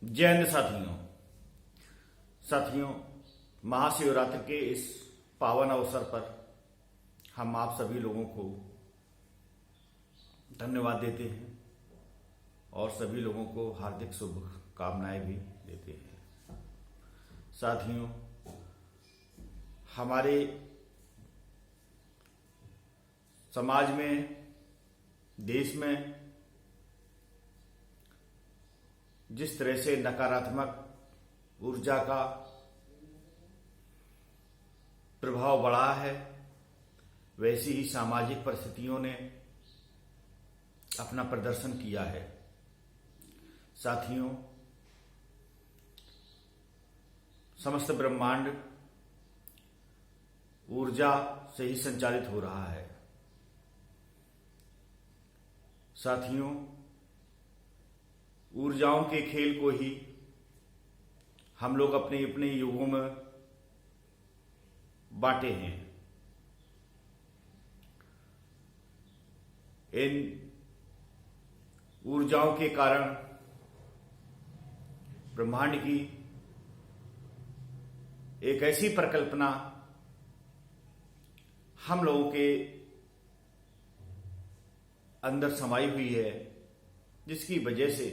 जय हिंद साथियों, महाशिवरात्रि के इस पावन अवसर पर हम आप सभी लोगों को धन्यवाद देते हैं और सभी लोगों को हार्दिक शुभकामनाएं भी देते हैं। साथियों, हमारे समाज में, देश में जिस तरह से नकारात्मक ऊर्जा का प्रभाव बढ़ा है, वैसी ही सामाजिक परिस्थितियों ने अपना प्रदर्शन किया है। साथियों, समस्त ब्रह्मांड ऊर्जा से ही संचालित हो रहा है। साथियों, ऊर्जाओं के खेल को ही हम लोग अपने अपने युगों में बांटे हैं। इन ऊर्जाओं के कारण ब्रह्मांड की एक ऐसी परिकल्पना हम लोगों के अंदर समाई हुई है, जिसकी वजह से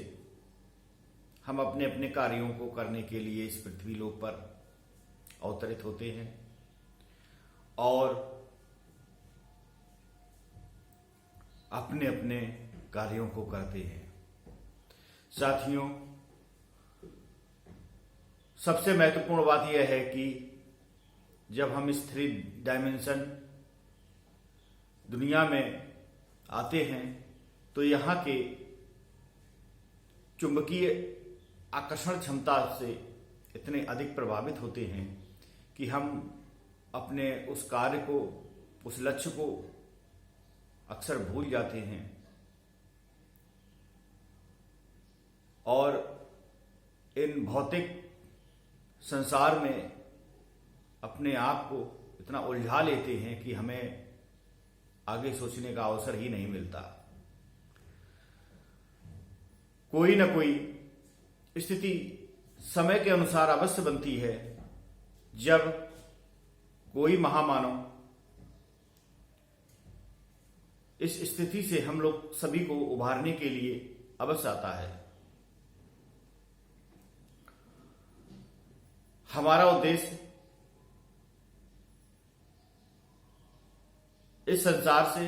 हम अपने अपने कार्यों को करने के लिए इस पृथ्वी लोक पर अवतरित होते हैं और अपने अपने कार्यों को करते हैं। साथियों, सबसे महत्वपूर्ण बात यह है कि जब हम इस 3 डायमेंशन दुनिया में आते हैं तो यहाँ के चुंबकीय आकर्षण क्षमता से इतने अधिक प्रभावित होते हैं कि हम अपने उस कार्य को, उस लक्ष्य को अक्सर भूल जाते हैं और इन भौतिक संसार में अपने आप को इतना उलझा लेते हैं कि हमें आगे सोचने का अवसर ही नहीं मिलता। कोई न कोई स्थिति समय के अनुसार अवश्य बनती है जब कोई महामानव इस स्थिति से हम लोग सभी को उभारने के लिए अवश्य आता है। हमारा उद्देश्य इस संसार से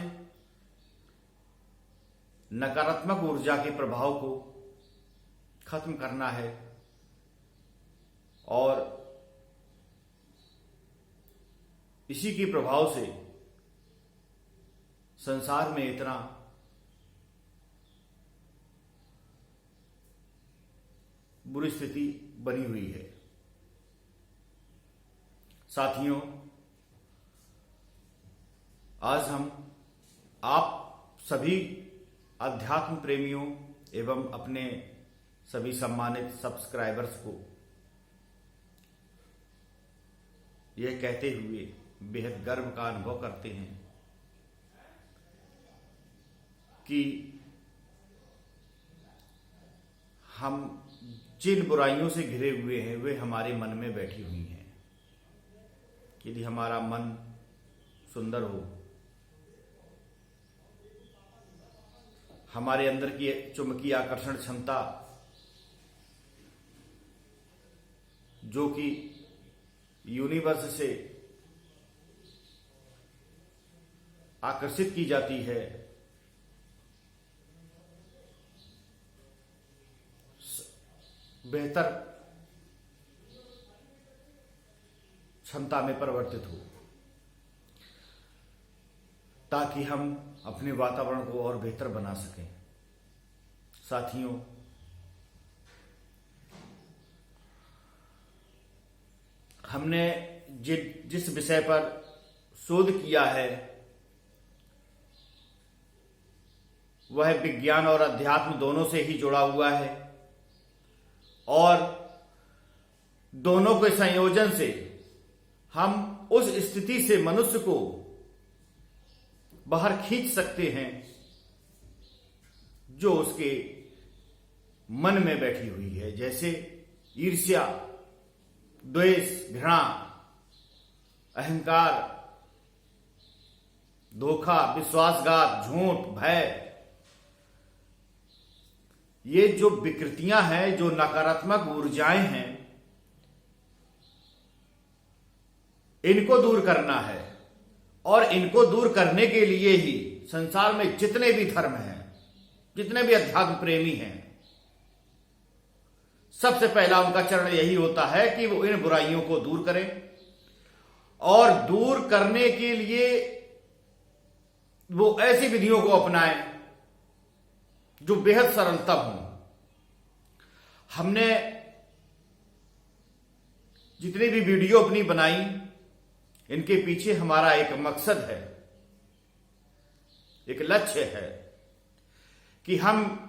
नकारात्मक ऊर्जा के प्रभाव को खत्म करना है और इसी के प्रभाव से संसार में इतना बुरी स्थिति बनी हुई है। साथियों, आज हम आप सभी अध्यात्म प्रेमियों एवं अपने सभी सम्मानित सब्सक्राइबर्स को यह कहते हुए बेहद गर्व का अनुभव करते हैं कि हम जिन बुराइयों से घिरे हुए हैं वे हमारे मन में बैठी हुई हैं। यदि हमारा मन सुंदर हो, हमारे अंदर की चुंबकीय आकर्षण क्षमता जो कि यूनिवर्स से आकर्षित की जाती है, बेहतर क्षमता में परिवर्तित हो, ताकि हम अपने वातावरण को और बेहतर बना सकें। साथियों, हमने जिस विषय पर शोध किया है वह विज्ञान और अध्यात्म दोनों से ही जुड़ा हुआ है और दोनों के संयोजन से हम उस स्थिति से मनुष्य को बाहर खींच सकते हैं जो उसके मन में बैठी हुई है, जैसे ईर्ष्या, द्वेष, घृणा, अहंकार, धोखा, विश्वासघात, झूठ, भय। ये जो विकृतियां हैं, जो नकारात्मक ऊर्जाएं हैं, इनको दूर करना है। और इनको दूर करने के लिए ही संसार में जितने भी धर्म हैं, जितने भी अध्यात्म प्रेमी हैं, सबसे पहला उनका चरण यही होता है कि वो इन बुराइयों को दूर करें। और दूर करने के लिए वो ऐसी विधियों को अपनाएं जो बेहद सरलतम हो। हमने जितनी भी वीडियो अपनी बनाई, इनके पीछे हमारा एक मकसद है, एक लक्ष्य है कि हम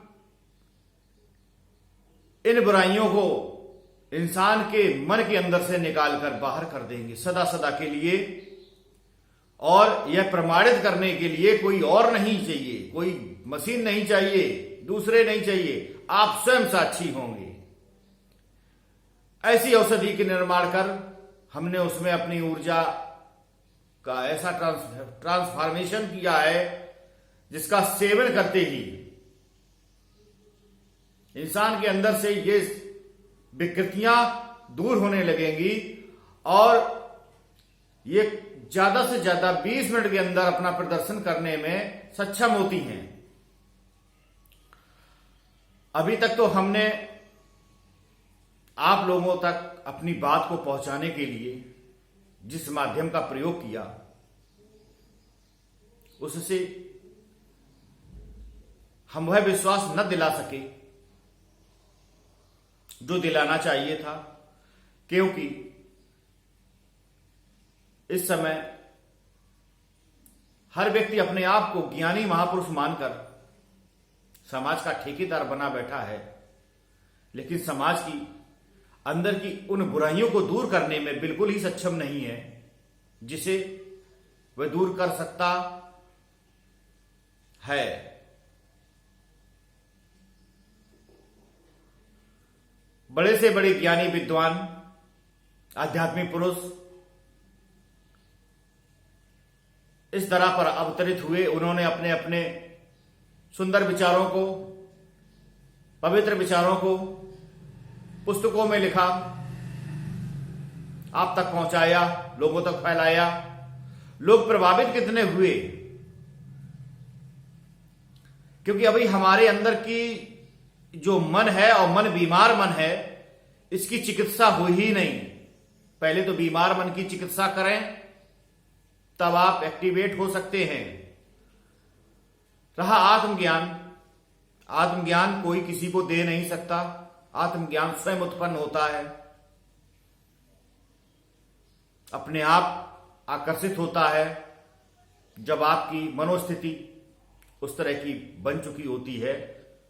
इन बुराइयों को इंसान के मन के अंदर से निकालकर बाहर कर देंगे सदा सदा के लिए। और यह प्रमाणित करने के लिए कोई और नहीं चाहिए, कोई मशीन नहीं चाहिए, दूसरे नहीं चाहिए, आप स्वयं साक्षी होंगे। ऐसी औषधि के निर्माण कर हमने उसमें अपनी ऊर्जा का ऐसा ट्रांसफॉर्मेशन किया है जिसका सेवन करते ही इंसान के अंदर से ये विकृतियां दूर होने लगेंगी और ये ज्यादा से ज्यादा 20 मिनट के अंदर अपना प्रदर्शन करने में सक्षम होती हैं। अभी तक तो हमने आप लोगों तक अपनी बात को पहुंचाने के लिए जिस माध्यम का प्रयोग किया, उससे हम वह विश्वास न दिला सके जो दिलाना चाहिए था, क्योंकि इस समय हर व्यक्ति अपने आप को ज्ञानी महापुरुष मानकर समाज का ठेकेदार बना बैठा है, लेकिन समाज की अंदर की उन बुराइयों को दूर करने में बिल्कुल ही सक्षम नहीं है जिसे वह दूर कर सकता है। बड़े से बड़े ज्ञानी, विद्वान, आध्यात्मिक पुरुष इस तरह पर अवतरित हुए। उन्होंने अपने अपने सुंदर विचारों को, पवित्र विचारों को पुस्तकों में लिखा, आप तक पहुंचाया, लोगों तक फैलाया। लोग प्रभावित कितने हुए, क्योंकि अभी हमारे अंदर की जो मन है और मन बीमार मन है, इसकी चिकित्सा हुई ही नहीं। पहले तो बीमार मन की चिकित्सा करें, तब आप एक्टिवेट हो सकते हैं। रहा आत्मज्ञान, आत्मज्ञान कोई किसी को दे नहीं सकता, आत्मज्ञान स्वयं उत्पन्न होता है, अपने आप आकर्षित होता है जब आपकी मनोस्थिति उस तरह की बन चुकी होती है,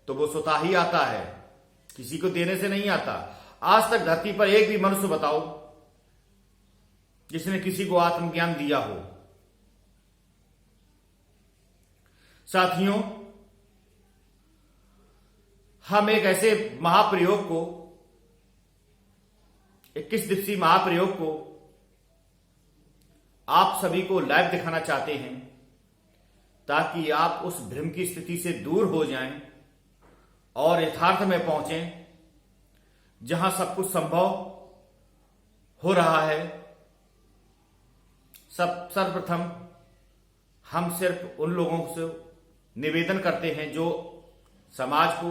तो वो स्वतः ही आता है, किसी को देने से नहीं आता। आज तक धरती पर एक भी मनुष्य बताओ जिसने किसी को आत्मज्ञान दिया हो। साथियों, हम एक ऐसे महाप्रयोग को, 21 दिवसीय महाप्रयोग को आप सभी को लाइव दिखाना चाहते हैं, ताकि आप उस भ्रम की स्थिति से दूर हो जाएं और यथार्थ में पहुंचें, जहां सब कुछ संभव हो रहा है। सर्वप्रथम हम सिर्फ उन लोगों से निवेदन करते हैं जो समाज को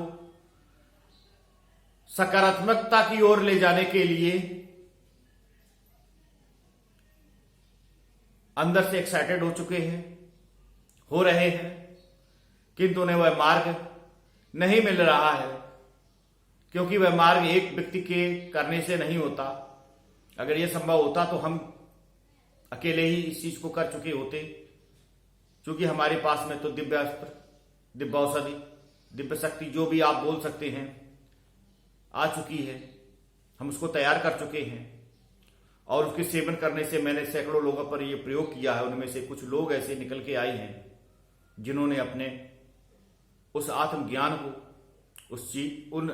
सकारात्मकता की ओर ले जाने के लिए अंदर से एक्साइटेड हो चुके हैं, हो रहे हैं, किंतु उन्हें वह मार्ग नहीं मिल रहा है, क्योंकि वह मार्ग एक व्यक्ति के करने से नहीं होता। अगर यह संभव होता तो हम अकेले ही इस चीज को कर चुके होते, क्योंकि हमारे पास में तो दिव्य अस्त्र, दिव्य औषधि, दिव्य शक्ति, जो भी आप बोल सकते हैं, आ चुकी है। हम उसको तैयार कर चुके हैं और उसके सेवन करने से मैंने सैकड़ों लोगों पर यह प्रयोग किया है। उनमें से कुछ लोग ऐसे निकल के आए हैं जिन्होंने अपने उस आत्मज्ञान को, उन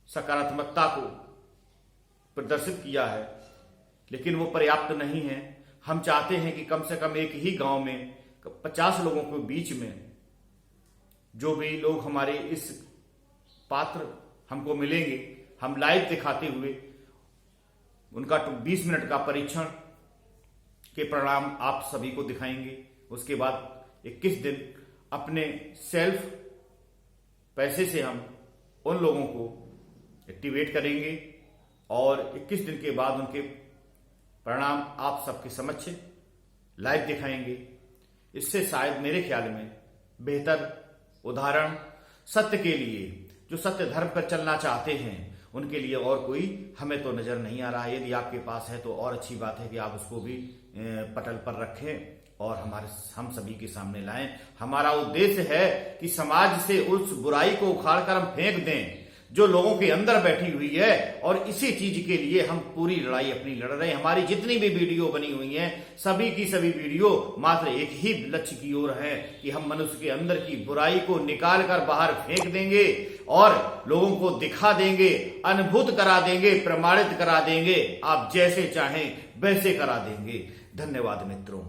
सकारात्मकता को प्रदर्शित किया है, लेकिन वो पर्याप्त नहीं है। हम चाहते हैं कि कम से कम एक ही गांव में 50 लोगों के बीच में जो भी लोग हमारे इस पात्र हमको मिलेंगे, हम लाइव दिखाते हुए उनका 20 मिनट का परीक्षण के परिणाम आप सभी को दिखाएंगे। उसके बाद 21 दिन अपने सेल्फ पैसे से हम उन लोगों को एक्टिवेट करेंगे और 21 दिन के बाद उनके परिणाम आप सबके समक्ष लाइव दिखाएंगे। इससे शायद मेरे ख्याल में बेहतर उदाहरण सत्य के लिए, जो सत्य धर्म पर चलना चाहते हैं, उनके लिए और कोई हमें तो नजर नहीं आ रहा है। यदि आपके पास है तो और अच्छी बात है कि आप उसको भी पटल पर रखें और हम सभी के सामने लाएं। हमारा उद्देश्य है कि समाज से उस बुराई को उखाड़ कर हम फेंक दें जो लोगों के अंदर बैठी हुई है, और इसी चीज के लिए हम पूरी लड़ाई अपनी लड़ रहे हैं। हमारी जितनी भी वीडियो बनी हुई हैं, सभी की सभी वीडियो मात्र एक ही लक्ष्य की ओर है कि हम मनुष्य के अंदर की बुराई को निकाल कर बाहर फेंक देंगे और लोगों को दिखा देंगे, अनुभूत करा देंगे, प्रमाणित करा देंगे। आप जैसे चाहें वैसे करा देंगे। धन्यवाद मित्रों।